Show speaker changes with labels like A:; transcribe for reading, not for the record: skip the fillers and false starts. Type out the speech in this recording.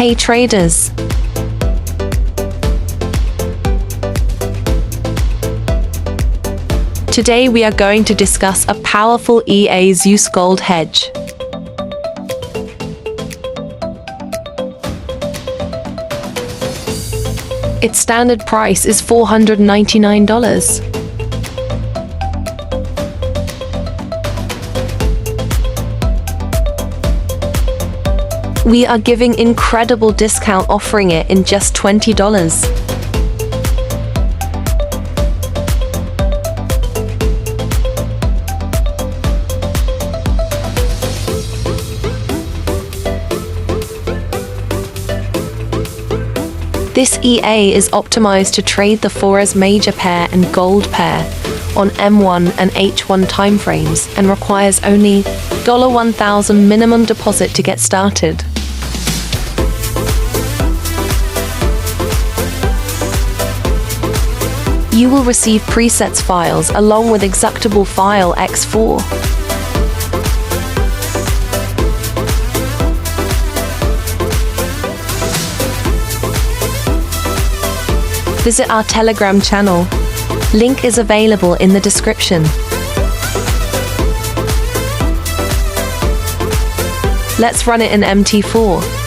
A: Hey traders! Today we are going to discuss a powerful Zeus gold hedge. Its standard price is $499. We are giving incredible discount offering it in just $20. This EA is optimized to trade the Forex major pair and gold pair on M1 and H1 timeframes and requires only $1,000 minimum deposit to get started. You will receive presets files along with executable file X4. Visit our Telegram channel. Link is available in the description. Let's run it in Mt4.